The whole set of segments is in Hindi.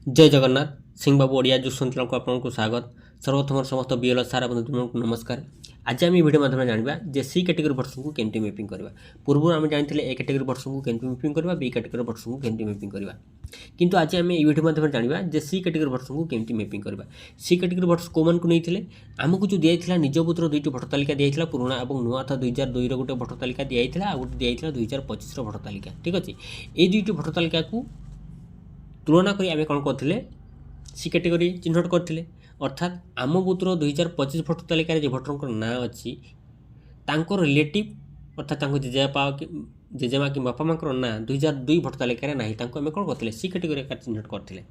जय जगन्नाथ सिंह बाबू ओडिया जो सुनते आपको स्वागत सर्वप्रथम समस्त बीएल सार तुमको नमस्कार। आज आम भिडियो माध्यम जाना जे सी कैटेगरी भर्सन को केमती मैपिंग करवा। पूर्व आम जानी ए कैटेगरी भर्सन को केमती मैपिंग करवा, बी कैटेगरी भर्सन को केमती मैपिंग करवा। किंतु आज आम ये भिडियो माध्यम जाना जे सी कैटेगरी भर्सन को केमती मैपिंग करवा। सी कैटेगरी भर्स को मन को नहीं आमको जो दिखाई निजपुत्र दुईट भोटर तालिका दिखाई पुराणा और नुआ था 2002 गोटे भोटर तालिका दिखाई आ गोटे दिखाई 2025 भोटर तालिका। ठीक अच्छे ये दुईट भोटर तालिका को तुलना करी आम कौन करते सी कैटेगरी चिन्हट करते अर्थात आम बुथर 2025 भोटर तालिका जो भोटर ना अच्छी रिलेटिव अर्थात जेजेबापा जेजेमा कि बापा माँ ना 2002 भोटर तालिका ना आम कौन करते सी कैटेगरी चिन्हट करते।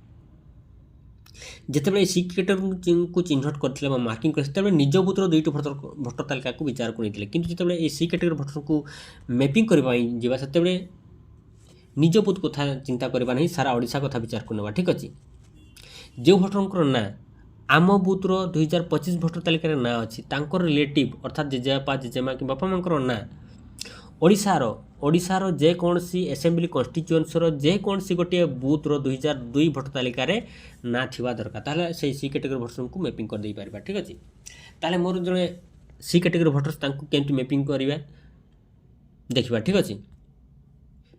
जितेबाला सी कैटेगरी को चिन्हट करते मार्किंग करते निज बुथर दुईट भोटर तालिका को विचार को नहीं कि जितेबाला सी कैटेगरी भोटर को मैपिंग करने से निज बुथ कथा चिंता करवा नहीं सारा ओडिशा कथा विचार करवा। ठीक अच्छे जो भोटर ना आम बुथर 2025 भोटर तालिका ना अच्छी रिलेटिव अर्थात जेजेबापा जेजेमा कि बापा माँ ना ओडिशार जेकोसी एसेम्बली कन्स्टिट्युएन्सी जेकोसी गोटे बुथर 2002 भोटर तालिका ना थिबा दरकार ताले से सी कैटेगरी भोटर को मैपिंग कर दे पारिबा। ठीक अच्छे ताले मोर जड़े सी कैटेगरी भोटर्स केमती मैपिंग करवा देखा। ठीक अच्छे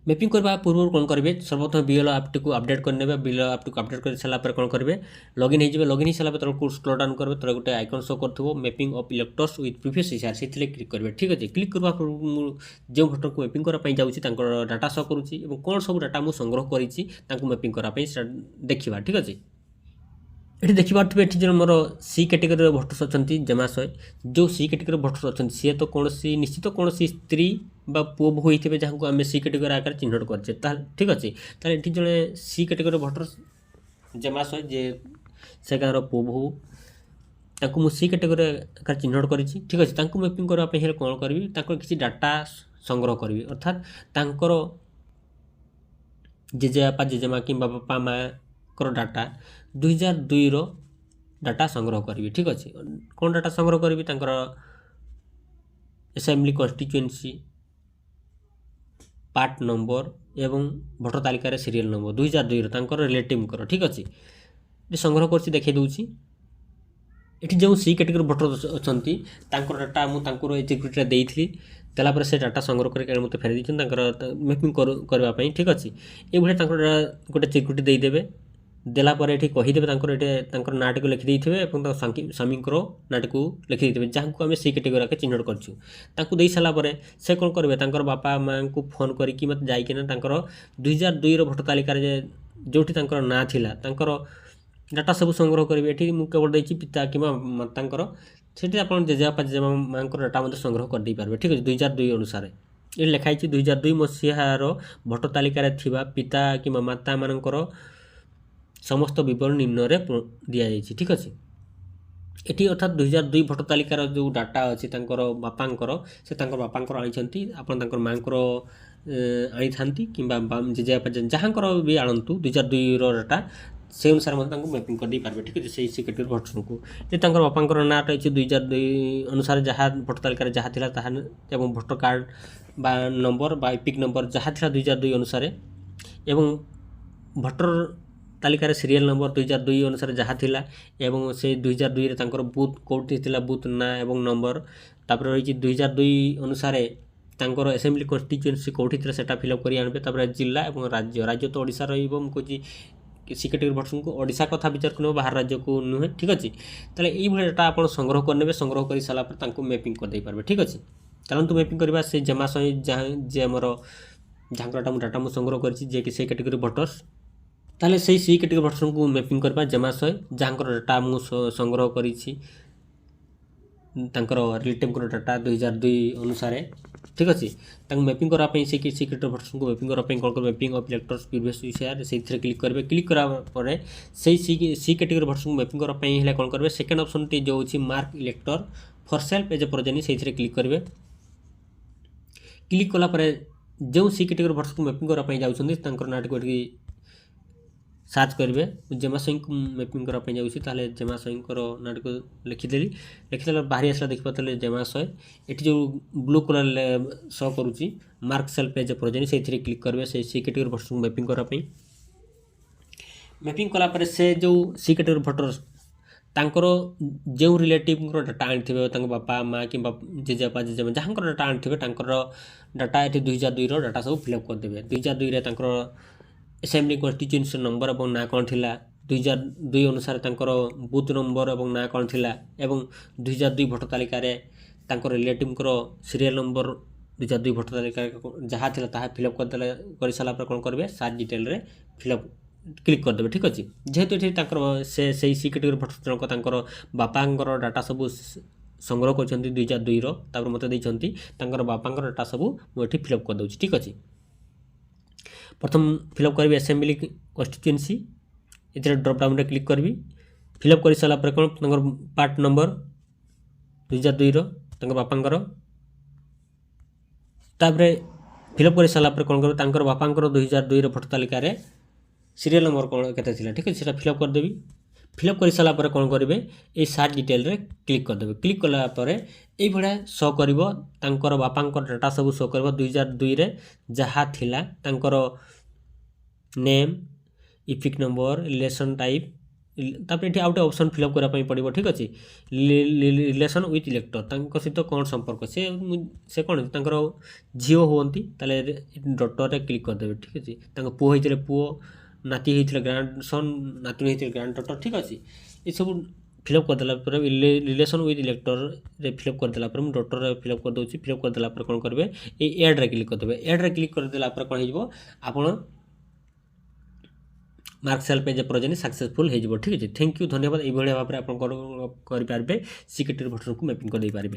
मैपिंग करवा पूर्व कौन करेंगे सर्वप्रथम बीएल ऐप को अपडेट करने बीएल ऐप को अपडेट कर सारापर कौन करेंगे लॉगिन हो लॉगिन हो सारा तरह स्क्रॉल डाउन करेंगे तरह गोटे आइकन शो कर mapping of electors with previous year से क्लिक करेंगे। ठीक अच्छे क्लिक करवा जो भोटर को मैपिंग करने जाऊँगी डाटा शो करुँची कौन सब डाटा मुझे संग्रह कर मैपिंग करने देखा। ठीक अच्छे ये देखिपे जो मोर सी कैटेगरी भोटर्स अच्छा जमाशय जो सी कैटेगरी भोटर्स अच्छा सी तो कौन निश्चित कौन स्त्री बा पुओ बहु होते जहाँ को आम सी कैटेगरी आकार चिन्हट करे। ठीक अच्छे ताले ये जड़े सी कैटेगरी भोटर्स जमाशय जे से गाँव पुओ बहु मुझे सी कैटेगरी आकार चिन्हट कर। ठीक अच्छे मैपिंग करने कौन करी किसी डाटा संग्रह करी अर्थात जेजेबापा जेजेमा कि बापा माँ डाटा 2002 डाटा संग्रह करी। ठीक अच्छे कौन डाटा संग्रह करी एसेम्बली कन्स्टिट्युएन्सी पार्ट नंबर एवं भोटर तालिकार सीरियल नंबर 2002 रिलेटिव कर। ठीक अच्छे ये संग्रह कर देखे दूसरी ये जो सी कैटेगरी भोटर अच्छा डाटा मुझे सिक्यूरीटी देती देलापर से डाटा संग्रह करके मत फेर दी मैपिंग करने। ठीक अच्छे ये गोटे सिक्यूरीटी देदेवे देलापर ये कहीदेवे नाटी को लिखिदे स्वामी नाटी को लिखिदे जहाँ को आम सी कैटेगरी आके चिन्हट कर दे सारापर से कौन करेंगे बापा माँ को फोन करके मत जाइना 2002 भोटर तालिका जो ना थिला डाटा सब संग्रह करेंगे। ये मुझे केवल देखिए पिता कि माता से जेजेबापा जेजेमा माँ डाटा मत संग्रह करदे पारे। ठीक अच्छे 2002 अनुसार ये लिखाई 2002 मसीहार भोटर तालिकार थिबा पिता कि माता मानकर समस्त विवरण निम्न दि जाइए। ठीक अच्छे ये अर्थात 2002 भोटर तालिकार जो डाटा अच्छी बापांकर से बापांकर आनी आप माँ आनी था कि जेजेबापा जहाँ भी आणतु 2002 डाटा से अनुसार मैपिंग कर पारे। ठीक अच्छे सी कैटेगरी भोटर को ये बापा ना रही 2002 अनुसार जहाँ भोटर तालिकार जहाँ था भोटर कार्ड बा नंबर बा इपिक नंबर जहाँ था 2002 अनुसार एवं भोटर तालिकार सीरियल नंबर 2002 अनुसार जहाँ थिला एवं से 2002 बूथ कौटी बूथ ना एवं नंबर तापर रही 2002 अनुसार एसेम्बली कन्स्टिट्युएन्सी कौटी से फिलअप कर आने जिला और राज्य तो ओडिशा रुझे सी कैटेगरी भोटर को ओडिशा कथा विचार कर बाहर राज्य को नुहे। ठीक अच्छे ताले ये डाटा आप संग्रह करने संग्रह कर सारापर मैपिंग करदे पारे। ठीक अच्छे चलते मैपिंग करवा से जमाशय जहाँ जे आमर जहाँ डाटा मुझे संग्रह कर सी कैटेगरी भोटर्स ताले से सी कैटेगरी भोटर को मैपिंग करवा जमाशय जहाँ डाटा मुझे संग्रह करी रिलेटिव डाटा 2002 अनुसार। ठीक अच्छे मैपिंग करने से सी कैटेगरी भोटर को मैपिंग करने कौन कर mapping of electors previous year से क्लिक करेंगे क्लिक करापर से सी कैटेगरी भोटर को मैपिंग करने कौन करेंगे सेकेंड ऑप्शन टी जो होची mark elector for self as a progeny से क्लिक करेंगे क्लिक कलापर जो सी कैटेगरी भोटर को मैपिंग करने जाऊँगी नाटी को सर्च करेंगे जमाशय को मैपिंग करने जाऊँगी जमाशय नाट को लिखिदेली लिखिदेला बाहरी आसला देखिए जमाशय ये जो ब्लू कलर शो करुच्ची mark self as a progeny से क्लिक करेंगे से सी कैटेगरी भोटर को मैपिंग करने मैपिंग कलापर से जो सी कैटेगरी भोटर तांकर जो रिलेटिव डाटा आनी बापा माँ कि जेजेपा जेजेमा जहाँ डाटा आनी डाटा ये 2002 डाटा सब फिलअप करदे 2002 असेंबली कन्स्टिट्यूएंसी नंबर और ना कौन थी 2002 अनुसार बूथ नंबर और ना कौन थी 2002 भोटर तालिकार रिलेटिव सीरियल नंबर 2002 भोटर तालिका जहाँ थी फिलअप कर सारापर कौन करेंगे सार्च डिटेल रे फिलअप क्लिक करदे ठीक अच्छे जेहेतु ये से सी कैटेगरी भोटर जनक बापा डाटा सब संग्रह कर 2002 मत देती बापा डाटा सब मुझे फिलअप कर दूँ ठीक अच्छे प्रथम फिलअप करी असेंबली कन्स्टिट्यूएंसी ये ड्रपडाउन रे क्लिक करी फिलअप कर सारापर कौन पार्ट नंबर 2002 बापांकर तापर फिलअप कर सारापर कौन कर बापांकर 2002 भोटर तालिकार सीरियल नंबर कौन के ठीक है सीटा फिलअप करदेवी फिलअप कर सारापर कौन करेंगे ये सार्च डिटेल रे क्लिक करदे क्लिक कलापर ये भाया शो कर बापा डाटा सब शो कर 2002 जहाँ थिला name epic number relation type तापर ये आउटे ऑप्शन फिलअप करने पड़ो ठीक अच्छे रिलेशन विथ इलेक्टर सहित कौन संपर्क से कौन झील होती डॉटर क्लिक करदे ठीक अच्छे पुओ होते पुओ नाती होते ग्रांड सन नातुणी होते ग्रांड डॉटर ठीक अच्छे ये सब फिलअप करदेला रिलेशन विथ इलेक्टर रे फिलअप करदेला डॉटर फिलअप कर दूसरी फिलअप करदेला कौन करेंगे ये एड रे क्लिक करदे एड रे क्लिक करदेला कौन हो आप mark cell page project successful हो ठीक है थैंक यू धन्यवाद ये भाव में आप करेंगे सी कैटेगरी भोटर को मैपिंग कर दे पारे।